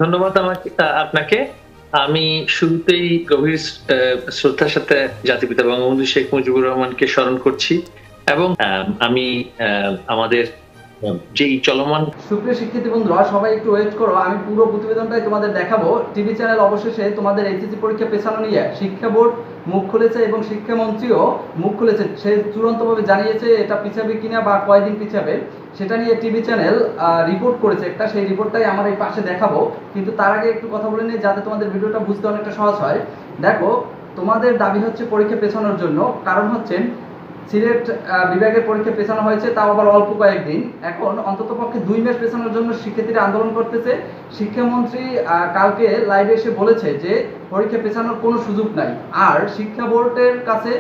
ধন্যবাদ আপনাকে। আমি শুরুতেই গভীর শ্রদ্ধার সাথে জাতিপিতা বঙ্গবন্ধু শেখ মুজিবুর রহমানকে স্মরণ করছি এবং আমি আমাদের যেই চলমান সুপ্রিয় শিক্ষার্থী বন্ধুরা, সবাই একটু ওয়েট করো, আমি পুরো প্রতিবেদনটাই তোমাদের দেখাবো। টিভি চ্যানেল অবশেষে তোমাদের এইচএসসি পরীক্ষা পেছানো নিয়ে শিক্ষা বোর্ড মুখ খুলেছে এবং শিক্ষামন্ত্রীও মুখ খুলেছে। সে চূড়ান্তভাবে জানিয়েছে এটা পিছাবে কিনা বা কয়দিন পিছাবে সেটা নিয়ে টিভি চ্যানেল রিপোর্ট করেছে একটা, সেই রিপোর্টটাই আমার এই পাশে দেখাবো। কিন্তু তার আগে একটু কথা বলে নিই যাতে তোমাদের ভিডিওটা বুঝতে অনেকটা সহজ হয়। দেখো, তোমাদের দাবি হচ্ছে পরীক্ষা পেছানোর জন্য, কারণ হচ্ছে সিলেট বিভাগের পরীক্ষা পেছানো হয়েছে, তাও আবার অল্প কয়েকদিন। এখন অন্ততপক্ষে 2 মাস পেছানোর জন্য শিক্ষার্থীরা আন্দোলন করতেছে। শিক্ষামন্ত্রী কালকে লাইভে এসে বলেছে যে পরীক্ষা পেছানোর কোনো সুযোগ নাই। আর শিক্ষা বোর্ডের কাছে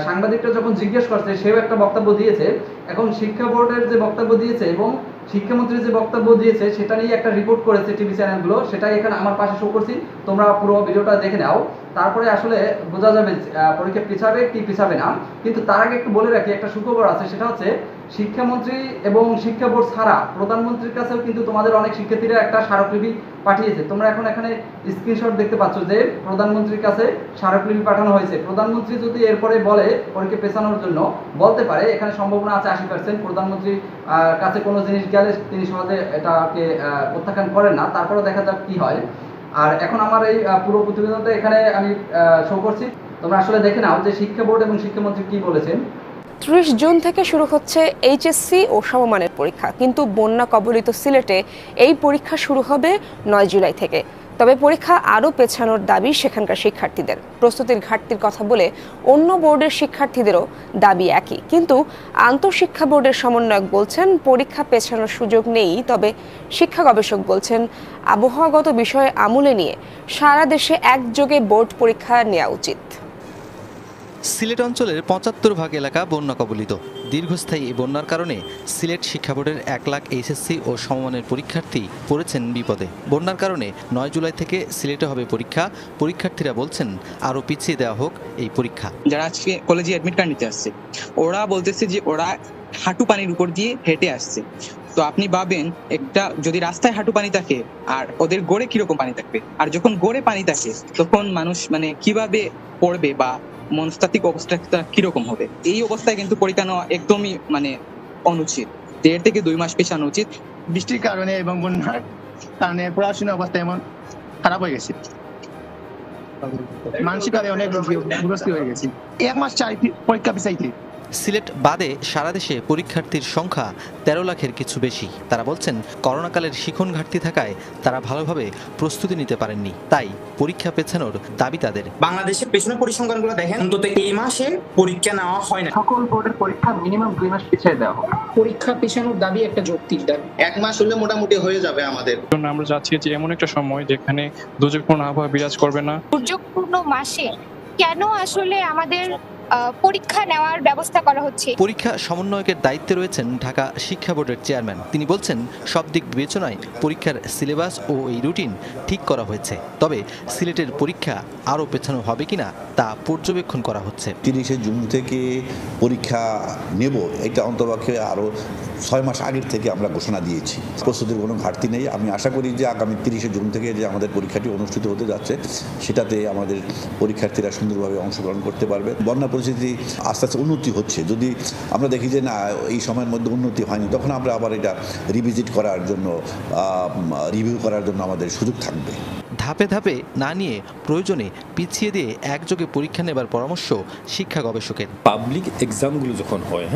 সাংবাদিকরা যখন জিজ্ঞেস করছে, সেও একটা বক্তব্য দিয়েছে। এখন শিক্ষা বোর্ডের যে বক্তব্য দিয়েছে এবং শিক্ষামন্ত্রী যে বক্তব্য দিয়েছে সেটা নিয়ে একটা রিপোর্ট করেছে টিভি চ্যানেলগুলো, সেটাই এখানে আমার পাশে শো করছি, তোমরা পুরো ভিডিওটা দেখে নাও। তারপরে আসলে বোঝা যাবে পরীক্ষা পিছাবে কি পিছাবে না। কিন্তু তার আগে একটু বলে রাখি, একটা সুখবর আছে, সেটা হচ্ছে শিক্ষামন্ত্রী এবং শিক্ষা বোর্ড ছাড়া প্রধানমন্ত্রীর কাছেও কিন্তু তোমাদের অনেক শিক্ষার্থীরা একটা স্মারকলিপি পাঠিয়েছে। তোমরা এখন এখানে স্ক্রিনশট দেখতে পাচ্ছ যে প্রধানমন্ত্রীর কাছে স্মারকলিপি পাঠানো হয়েছে। প্রধানমন্ত্রী যদি এরপরে বলে পরীক্ষা পেছানোর জন্য, বলতে পারে, এখানে সম্ভাবনা আছে 80%। প্রধানমন্ত্রীর কাছে কোনো জিনিস গেলে তিনি সহজে এটাকে প্রত্যাখ্যান করেন না, তারপরে দেখা যাক কি হয়। আর এখন আমার এই পুরো প্রতিবেদনটা এখানে আমি শো করছি, তোমরা আসলে দেখে নাও যে শিক্ষা বোর্ড এবং শিক্ষামন্ত্রী কি বলেছেন। 30 জুন থেকে শুরু হচ্ছে এইচএসসি ও সমমানের পরীক্ষা, কিন্তু বন্যা কবলিত সিলেটে এই পরীক্ষা শুরু হবে 9 জুলাই থেকে। তবে পরীক্ষা আরও পেছানোর দাবি সেখানকার শিক্ষার্থীদের। প্রস্তুতির ঘাটতির কথা বলে অন্য বোর্ডের শিক্ষার্থীদেরও দাবি একই, কিন্তু আন্তঃশিক্ষা বোর্ডের সমন্বয়ক বলছেন পরীক্ষা পেছানোর সুযোগ নেই। তবে শিক্ষা গবেষক বলছেন আবহাওয়াগত বিষয়ে আমলে নিয়ে সারা দেশে একযোগে বোর্ড পরীক্ষা নেওয়া উচিত। সিলেট অঞ্চলের 75% এলাকা বন্যা কবলিত। দীর্ঘস্থায়ী এই বন্যার কারণে সিলেট শিক্ষা বোর্ডের 1 লাখ এইচএসসি ও সমমানের পরীক্ষার্থী পড়েছেন বিপদে। বন্যার কারণে 9 জুলাই থেকে সিলেটে হবে পরীক্ষা। পরীক্ষার্থীরা বলছেন আরও পিছিয়ে দেওয়া হোক এই পরীক্ষা। যারা আজকে কলেজে অ্যাডমিট কার্ড নিতে আসছে, ওরা বলতেছে যে ওরা হাঁটু পানির উপর দিয়ে হেঁটে আসছে। তো আপনি ভাবেন, একটা যদি রাস্তায় হাঁটু পানি থাকে আর ওদের গড়ে কিরকম পানি থাকবে, আর যখন গড়ে পানি থাকে তখন মানুষ কিভাবে পড়বে বা মনস্তাত্ত্বিক অবস্থা কিরকম হবে। এই অবস্থায় কিন্তু পরীক্ষা নেওয়া একদমই অনুচিত। 1.5 থেকে 2 মাস পেছানো উচিত। বৃষ্টির কারণে এবং বন্যার কারণে পড়াশোনার অবস্থা এমন খারাপ হয়ে গেছে, মানসিকভাবে অনেক বিরক্তি হয়ে গেছে। 1 মাস চাই পরীক্ষা পিছাইতে। সিলেট বাদে সারা দেশে পরীক্ষার্থীর সংখ্যা 13 লাখের কিছু বেশি। তারা বলছেন করোনাকালের শিখন ঘাটতি থাকায় তারা ভালোভাবে প্রস্তুতি নিতে পারেননি, তাই পরীক্ষা পেছানোর দাবি তাদের। বাংলাদেশের পেছনের পরিসংখ্যানগুলো দেখেন, অন্তত এই মাসে পরীক্ষা নেওয়া হয় না। সকল বোর্ডের পরীক্ষা মিনিমাম 2 মাস পিছিয়ে দেওয়া হবে। পরীক্ষা পেছানোর দাবি একটা যৌক্তিক দাবি। 1 মাস হলে মোটামুটি হয়ে যাবে আমাদের। আমরা চাচ্ছি যে এমন একটা সময় যেখানে দুর্যোগপূর্ণ আবহাওয়া বিরাজ করবে না। দুর্যোগপূর্ণ মাসে কেন আসলে আমাদের পরীক্ষা নেওয়ার ব্যবস্থা করা হচ্ছে? পরীক্ষা সমন্বয়কের দায়িত্বে রয়েছেন ঢাকা শিক্ষা বোর্ডের চেয়ারম্যান। তিনি বলছেন সব দিক বিবেচনায় পরীক্ষার সিলেবাস ও এই রুটিন ঠিক করা হয়েছে। তবে সিলেটের পরীক্ষা আরও পেছানো হবে কিনা তা পর্যবেক্ষণ করা হচ্ছে। 30 জুন থেকে পরীক্ষা নেব, এটা অন্তপক্ষে আরও 6 মাস আগের থেকে আমরা ঘোষণা দিয়েছি। প্রস্তুতির কোনো ঘাটতি নেই। আমি আশা করি যে আগামী 30 জুন থেকে যে আমাদের পরীক্ষাটি অনুষ্ঠিত হতে যাচ্ছে, সেটাতে আমাদের পরীক্ষার্থীরা সুন্দরভাবে অংশগ্রহণ করতে পারবে। বন্যা পরিস্থিতি আস্তে আস্তে উন্নতি হচ্ছে। যদি আমরা দেখি যে না, এই সময়ের মধ্যে উন্নতি হয়নি, তখন আমরা আবার এটা রিভিজিট করার জন্য, রিভিউ করার জন্য আমাদের সুযোগ থাকবে। ধাপে ধাপে না নিয়ে প্রয়োজনে পিছিয়ে দিয়ে একযোগে পরীক্ষা নেবার পরামর্শ শিক্ষা গবেষকের। পাবলিক এক্সামগুলো যখন হয়,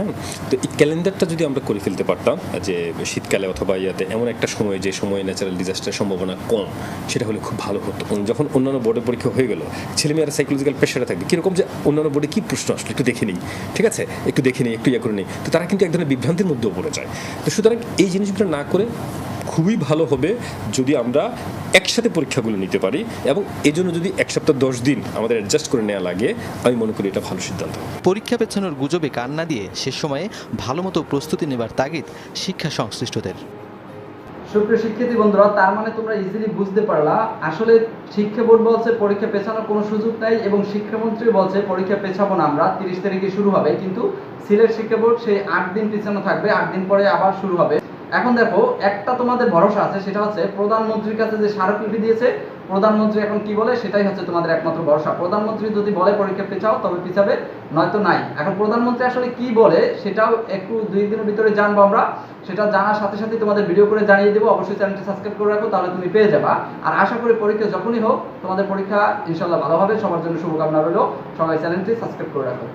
তো এই ক্যালেন্ডারটা যদি আমরা করে ফেলতে পারতাম যে শীতকালে অথবা ইয়াতে এমন একটা সময় যে সময় ন্যাচারাল ডিজাস্টারের সম্ভাবনা কম, সেটা হলে খুব ভালো হতো। যখন অন্যান্য বোর্ডের পরীক্ষা হয়ে গেল, ছেলেমেয়েরা সাইকোলজিক্যাল প্রেশারে থাকবে, কীরকম যে অন্যান্য বোর্ডে কী প্রশ্ন আসলো একটু দেখে নিই, ঠিক আছে, একটু দেখে নিই, একটু ইয়ে করে নিই, তো তারা কিন্তু এক ধরনের বিভ্রান্তির মধ্যেও পড়ে যায়। তো সুতরাং এই জিনিসগুলো না করে খুবই ভালো হবে যদি আমরা একসাথে পরীক্ষাগুলো নিতে পারি, এবং এই জন্য যদি 1 সপ্তাহ 10 দিন আমাদের অ্যাডজাস্ট করে নেওয়া লাগে, আমি মনে করি এটা ভালো সিদ্ধান্ত। পরীক্ষা পেছানোর গুজবে কান না দিয়ে শেষ সময়ে ভালো মতো প্রস্তুতি নেবার তাগিদ শিক্ষা সংশ্লিষ্টদের। সুপ্রিয় শিক্ষার্থী বন্ধুরা, তার মানে তোমরা ইজিলি বুঝতে পারলা, আসলে শিক্ষা বোর্ড বলছে পরীক্ষা পেছানোর কোনো সুযোগ নাই এবং শিক্ষামন্ত্রী বলছে পরীক্ষা পেছাবো না আমরা, 30 তারিখে শুরু হবে। কিন্তু সিলেট শিক্ষা বোর্ড সেই 8 দিন পিছানো থাকবে, 8 দিন পরে আবার শুরু হবে। এখন দেখো একটা তোমাদের ভরসা আছে, সেটা হচ্ছে প্রধানমন্ত্রীর কাছে যে স্মারকলিপি দিয়েছে, প্রধানমন্ত্রী এখন কি বলে সেটাই হচ্ছে তোমাদের একমাত্র ভরসা। প্রধানমন্ত্রী যদি বলে পরীক্ষা পেছাও তবে পিছাবে, নয়তো নাই। এখন প্রধানমন্ত্রী আসলে কি বলে সেটাও একটু 2 দিনের ভিতরে জানবো আমরা। সেটা জানার সাথে সাথে তোমাদের ভিডিও করে জানিয়ে দেবো। অবশ্যই চ্যানেলটি সাবস্ক্রাইব করে রাখো, তাহলে তুমি পেয়ে যাবা। আর আশা করি পরীক্ষা যখনই হোক তোমাদের পরীক্ষা ইনশাল্লাহ ভালো হবে। সবার জন্য শুভকামনা রইল। সবাই চ্যানেলটি সাবস্ক্রাইব করে রাখো।